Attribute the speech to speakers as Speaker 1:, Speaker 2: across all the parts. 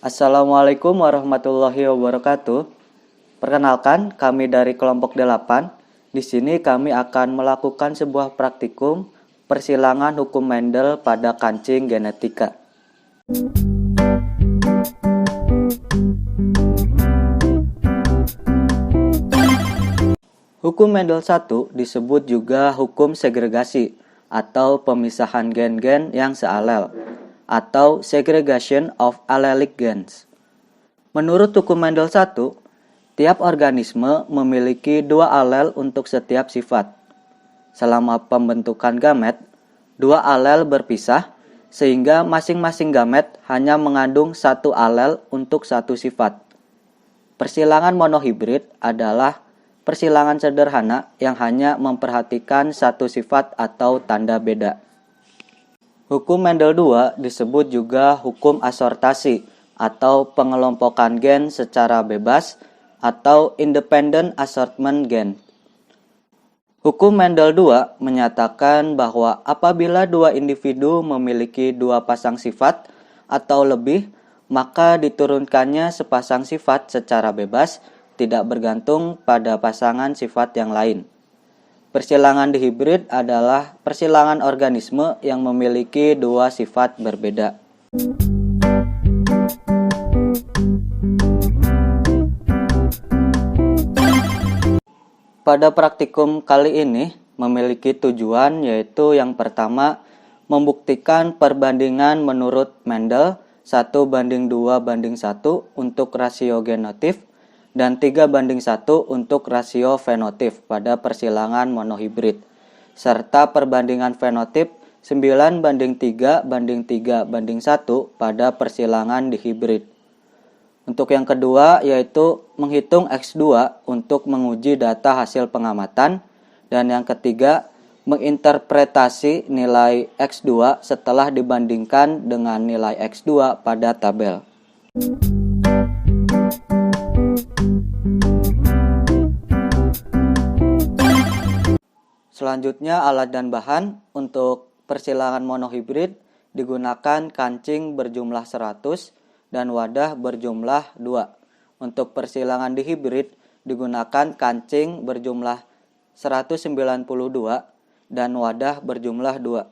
Speaker 1: Assalamualaikum warahmatullahi wabarakatuh. Perkenalkan, kami dari kelompok 8. Di sini kami akan melakukan sebuah praktikum persilangan hukum Mendel pada kancing genetika. Hukum Mendel 1 disebut juga hukum segregasi atau pemisahan gen-gen yang sealel, atau segregation of allelic gens. Menurut hukum Mendel 1, tiap organisme memiliki 2 alel untuk setiap sifat. Selama pembentukan gamet, 2 alel berpisah sehingga masing-masing gamet hanya mengandung 1 alel untuk 1 sifat. Persilangan monohibrid adalah persilangan sederhana yang hanya memperhatikan 1 sifat atau tanda beda. Hukum Mendel 2 disebut juga hukum asortasi atau pengelompokan gen secara bebas atau independent assortment gen. Hukum Mendel 2 menyatakan bahwa apabila 2 individu memiliki 2 pasang sifat atau lebih, maka diturunkannya sepasang sifat secara bebas, tidak bergantung pada pasangan sifat yang lain. Persilangan dihibrid adalah persilangan organisme yang memiliki 2 sifat berbeda. Pada praktikum kali ini memiliki tujuan, yaitu yang pertama membuktikan perbandingan menurut Mendel 1:2:1 untuk rasio genotif dan 3:1 untuk rasio fenotip pada persilangan monohibrid, serta perbandingan fenotip 9:3:3:1 pada persilangan dihibrid. Untuk yang kedua yaitu menghitung X2 untuk menguji data hasil pengamatan, dan yang ketiga menginterpretasi nilai X2 setelah dibandingkan dengan nilai X2 pada tabel. Selanjutnya, alat dan bahan. Untuk persilangan monohibrid digunakan kancing berjumlah 100 dan wadah berjumlah 2. Untuk persilangan dihibrid digunakan kancing berjumlah 192 dan wadah berjumlah 2.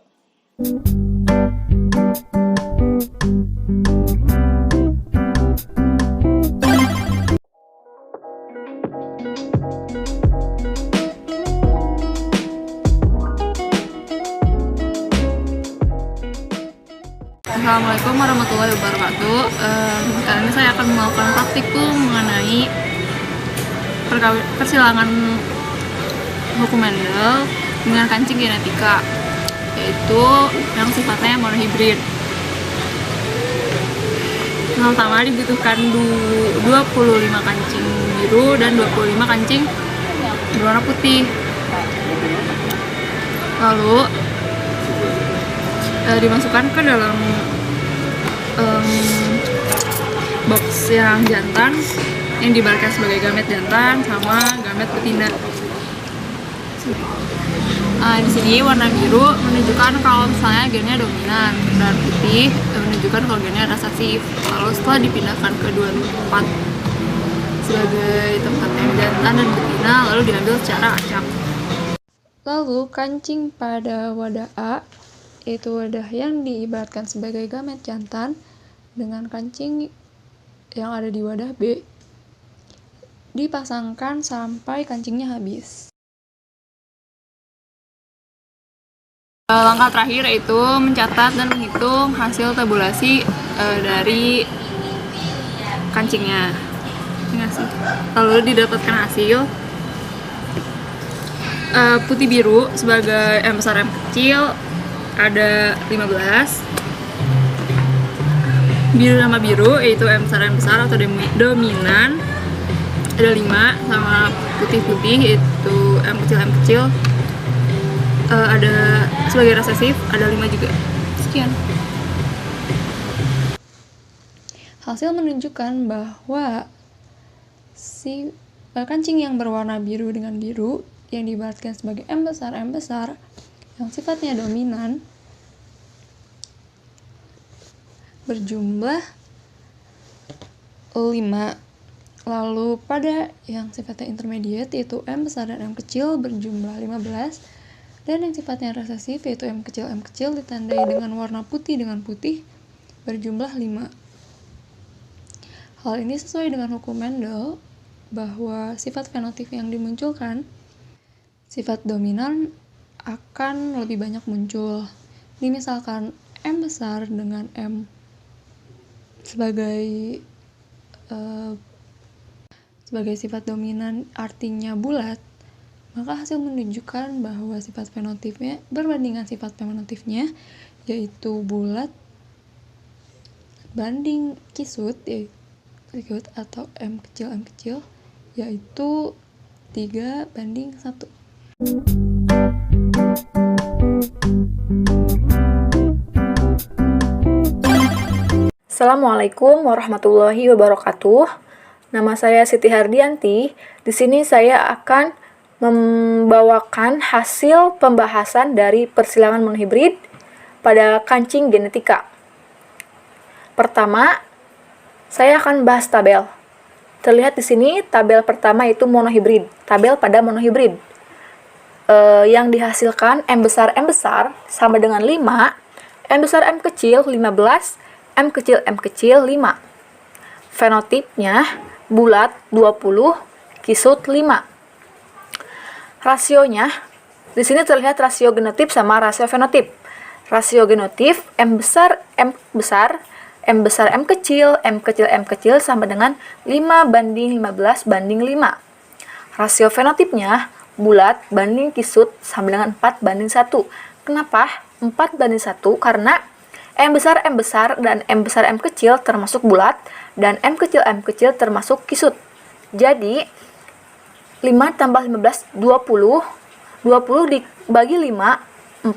Speaker 2: Assalamualaikum warahmatullahi wabarakatuh. Kali ini saya akan melakukan praktikum mengenai persilangan hukum Mendel dengan kancing genetika, yaitu yang sifatnya monohibrid. Yang pertama dibutuhkan 25 kancing biru dan 25 kancing berwarna putih. Lalu dimasukkan ke dalam box yang jantan yang diibaratkan sebagai gamet jantan sama gamet betina. Di sini warna biru menunjukkan kalau misalnya gennya dominan dan putih menunjukkan kalau gennya resesif. Lalu setelah dipindahkan ke dua tempat sebagai tempat yang jantan dan betina, lalu diambil secara acak. Lalu kancing pada wadah A, yaitu wadah yang diibaratkan sebagai gamet jantan, dengan kancing yang ada di wadah B dipasangkan sampai kancingnya habis. Langkah terakhir yaitu mencatat dan menghitung hasil tabulasi dari kancingnya. Lalu didapatkan hasil putih biru sebagai M besar M kecil ada 15, biru sama biru yaitu M besar atau dominan ada 5, sama putih-putih yaitu M kecil ada sebagai resesif, ada 5 juga. Sekian. Hasil menunjukkan bahwa kancing yang berwarna biru dengan biru yang diibaratkan sebagai M besar yang sifatnya dominan berjumlah 5. Lalu pada yang sifatnya intermediate yaitu M besar dan M kecil berjumlah 15, dan yang sifatnya resesif yaitu M kecil ditandai dengan warna putih berjumlah 5. Hal ini sesuai dengan hukum Mendel bahwa sifat fenotip yang dimunculkan, sifat dominan akan lebih banyak muncul. Ini misalkan M besar dengan M sebagai sifat dominan artinya bulat, maka hasil menunjukkan bahwa sifat fenotipnya berbandingan sifat fenotifnya yaitu bulat banding kisut atau M kecil yaitu 3:1.
Speaker 3: Assalamualaikum warahmatullahi wabarakatuh. Nama saya Siti Hardianti. Di sini saya akan membawakan hasil pembahasan dari persilangan monohibrid pada kancing genetika. Pertama, saya akan bahas tabel. Terlihat di sini tabel pertama itu monohibrid, tabel pada monohibrid. Yang dihasilkan M besar sama dengan 5, M besar M kecil 15, M kecil 5. Fenotipnya bulat 20, kisut 5. Rasionya, di sini terlihat rasio genotip sama rasio fenotip. Rasio genotip M besar M kecil sama dengan 5:15:5. Rasio fenotipnya bulat banding kisut sama dengan 4:1. Kenapa 4:1? Karena M besar dan M kecil termasuk bulat dan M kecil termasuk kisut. Jadi 5 tambah 15 20. 20 dibagi 5 4,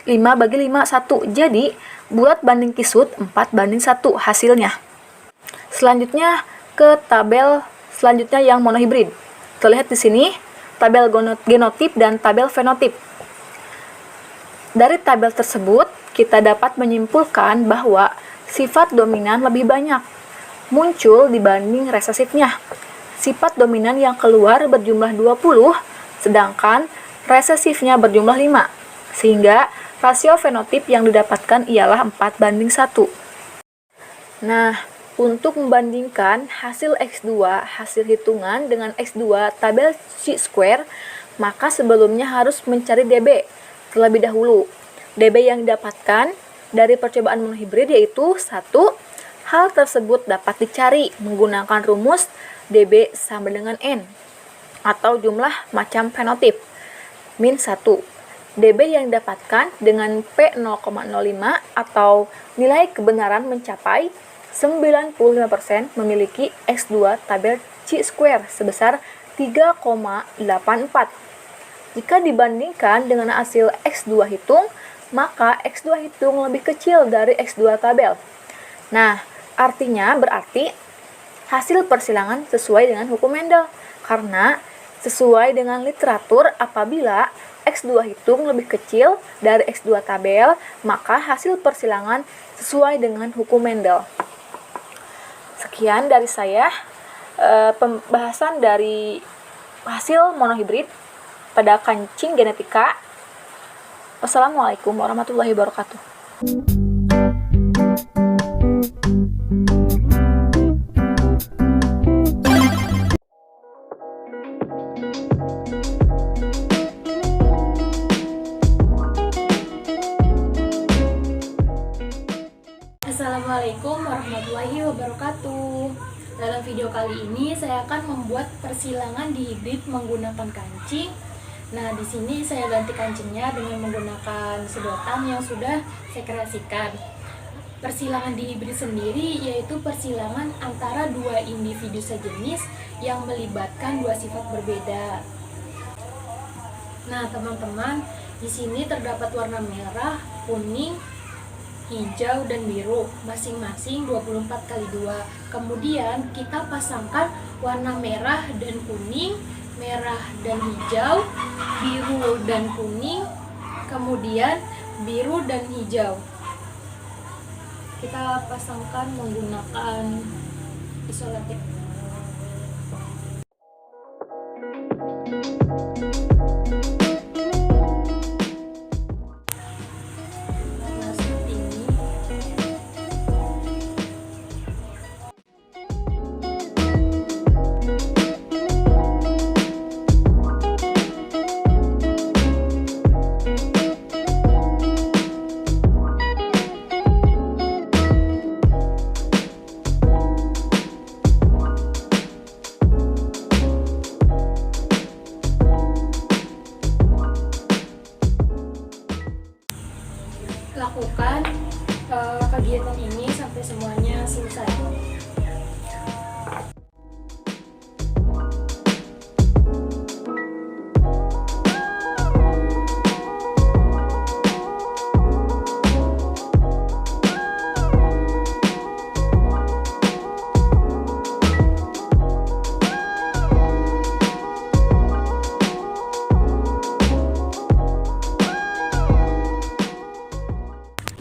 Speaker 3: 5 bagi 5 1. Jadi bulat banding kisut 4:1 hasilnya. Selanjutnya ke tabel selanjutnya yang monohibrid. Terlihat di sini tabel genotip dan tabel fenotip. Dari tabel tersebut kita dapat menyimpulkan bahwa sifat dominan lebih banyak muncul dibanding resesifnya. Sifat dominan yang keluar berjumlah 20, sedangkan resesifnya berjumlah 5. Sehingga rasio fenotip yang didapatkan ialah 4:1. Nah, untuk membandingkan hasil X2 hasil hitungan dengan X2 tabel chi-square, maka sebelumnya harus mencari DB terlebih dahulu. DB yang didapatkan dari percobaan monohibrid yaitu 1. Hal tersebut dapat dicari menggunakan rumus DB sama dengan N atau jumlah macam fenotip min 1. DB yang didapatkan dengan P 0,05 atau nilai kebenaran mencapai 95% memiliki X2 tabel chi-square sebesar 3,84. Jika dibandingkan dengan hasil X2 hitung, maka X2 hitung lebih kecil dari X2 tabel. Nah, berarti hasil persilangan sesuai dengan hukum Mendel, karena sesuai dengan literatur apabila X2 hitung lebih kecil dari X2 tabel, maka hasil persilangan sesuai dengan hukum Mendel. Sekian dari saya pembahasan dari hasil monohibrid pada kancing genetika. Wassalamualaikum warahmatullahi wabarakatuh.
Speaker 4: Assalamualaikum warahmatullahi wabarakatuh. Dalam video kali ini saya akan membuat persilangan dihibrid menggunakan kancing. Nah, di sini saya ganti kancingnya dengan menggunakan sedotan yang sudah saya kreasikan. Persilangan dihibrid sendiri yaitu persilangan antara dua individu sejenis yang melibatkan dua sifat berbeda. Nah, teman-teman, Di sini terdapat warna merah, kuning, hijau, dan biru, masing-masing 24 kali 2. Kemudian kita pasangkan warna merah dan kuning, merah dan hijau, biru dan kuning, kemudian biru dan hijau. Kita pasangkan menggunakan isolatif. Nah, seperti ini. Lakukan kegiatan ini sampai semuanya selesai.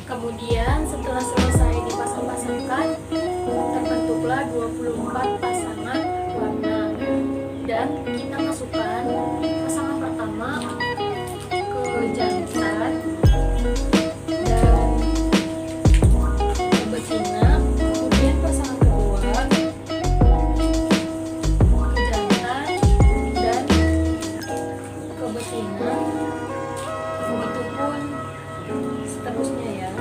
Speaker 4: Kemudian setelah selesai dipasang-pasangkan, terbentuklah 24 pasangan warna. Dan kita masukkan pasangan pertama ke jantan dan ke betina. Kemudian pasangan kedua ke jantan dan ke betina. Begitupun seterusnya ya.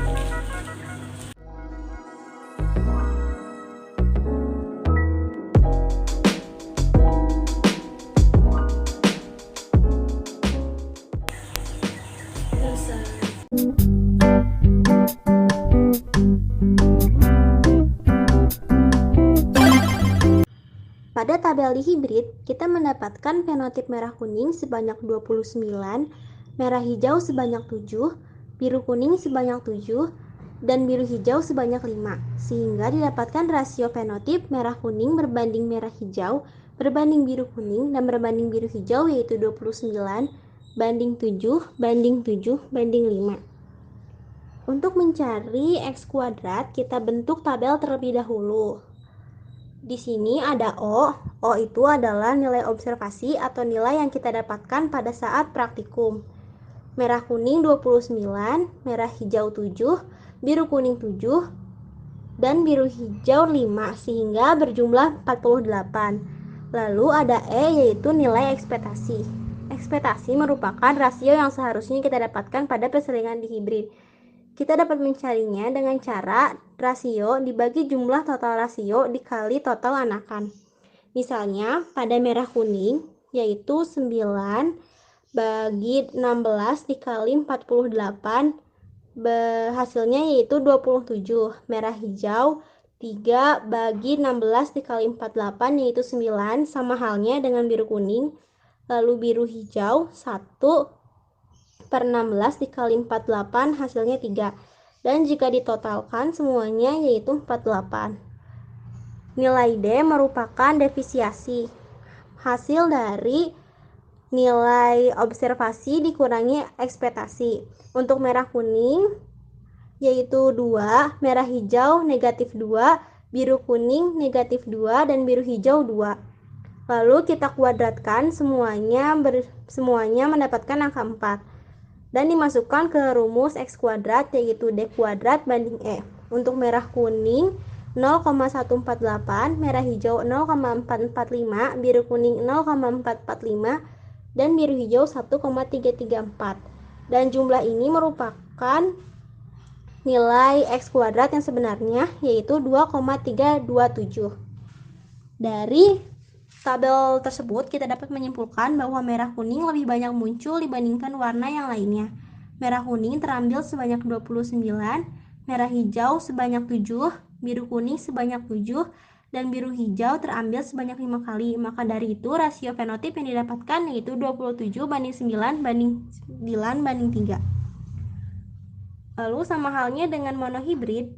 Speaker 5: Pada tabel di hibrid, kita mendapatkan fenotip merah kuning sebanyak 29, merah hijau sebanyak 7, biru kuning sebanyak 7, dan biru hijau sebanyak 5, sehingga didapatkan rasio fenotip merah kuning berbanding merah hijau, berbanding biru kuning, dan berbanding biru hijau yaitu 29, banding 7, banding 7, banding 5. Untuk mencari X kuadrat, kita bentuk tabel terlebih dahulu. Di sini ada O. O itu adalah nilai observasi atau nilai yang kita dapatkan pada saat praktikum. Merah kuning 29, merah hijau 7, biru kuning 7, dan biru hijau 5, sehingga berjumlah 48. Lalu ada E, yaitu nilai ekspektasi. Ekspektasi merupakan rasio yang seharusnya kita dapatkan pada perseringan di hibrid. Kita dapat mencarinya dengan cara rasio dibagi jumlah total rasio dikali total anakan. Misalnya pada merah kuning yaitu 9 bagi 16 dikali 48, hasilnya yaitu 27. Merah hijau 3 bagi 16 dikali 48 yaitu 9, sama halnya dengan biru kuning. Lalu biru hijau 1 per 16 dikali 48 hasilnya 3, dan jika ditotalkan semuanya yaitu 48. Nilai D merupakan defisiasi, hasil dari nilai observasi dikurangi ekspektasi. Untuk merah kuning yaitu 2, merah hijau negatif 2, biru kuning negatif 2, dan biru hijau 2. Lalu kita kuadratkan semuanya mendapatkan angka 4. Dan dimasukkan ke rumus X kuadrat yaitu D kuadrat banding E. Untuk merah kuning 0,148, merah hijau 0,445, biru kuning 0,445, dan biru hijau 1,334. Dan jumlah ini merupakan nilai X kuadrat yang sebenarnya yaitu 2,327. Dari tabel tersebut kita dapat menyimpulkan bahwa merah kuning lebih banyak muncul dibandingkan warna yang lainnya. Merah kuning terambil sebanyak 29, merah hijau sebanyak 7, biru kuning sebanyak 7, dan biru hijau terambil sebanyak 5 kali. Maka dari itu rasio fenotip yang didapatkan yaitu 27 banding 9 banding 9 banding 3. Lalu sama halnya dengan monohibrid,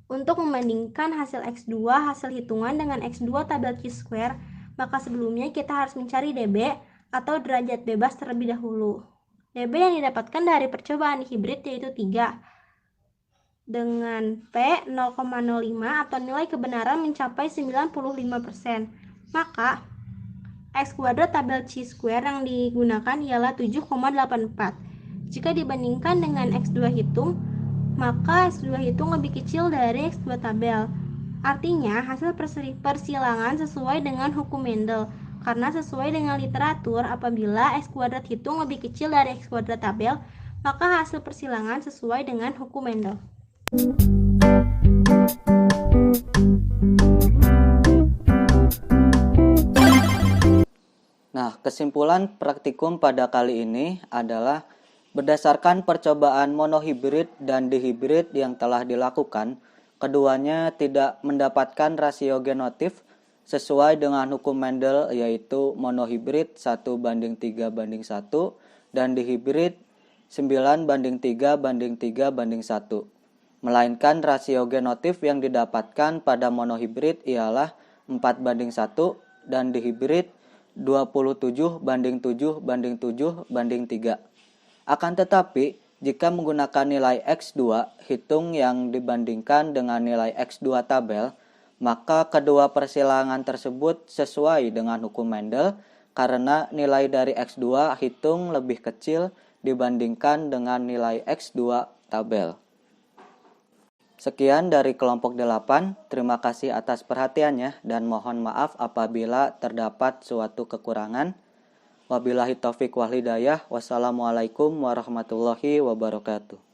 Speaker 5: untuk membandingkan hasil X2 hasil hitungan dengan X2 tabel chi-square, maka sebelumnya kita harus mencari dB atau derajat bebas terlebih dahulu. dB yang didapatkan dari percobaan hibrid yaitu 3 dengan P 0,05 atau nilai kebenaran mencapai 95%. Maka X kuadrat tabel chi-square yang digunakan ialah 7,84. Jika dibandingkan dengan X2 hitung, maka X2 hitung lebih kecil dari X2 tabel. Artinya hasil persilangan sesuai dengan hukum Mendel, karena sesuai dengan literatur apabila X kuadrat hitung lebih kecil dari X kuadrat tabel, maka hasil persilangan sesuai dengan hukum Mendel.
Speaker 1: Nah, kesimpulan praktikum pada kali ini adalah berdasarkan percobaan monohibrid dan dihibrid yang telah dilakukan, keduanya tidak mendapatkan rasio genotif sesuai dengan hukum Mendel, yaitu monohibrid 1:3:1 dan dihibrid 9:3:3:1. Melainkan rasio genotif yang didapatkan pada monohibrid ialah 4:1 dan dihibrid 27:7:7:3. Akan tetapi, jika menggunakan nilai X2 hitung yang dibandingkan dengan nilai X2 tabel, maka kedua persilangan tersebut sesuai dengan hukum Mendel karena nilai dari X2 hitung lebih kecil dibandingkan dengan nilai X2 tabel. Sekian dari kelompok 8, terima kasih atas perhatiannya dan mohon maaf apabila terdapat suatu kekurangan. Wabillahi taufiq wal hidayah. Wassalamualaikum warahmatullahi wabarakatuh.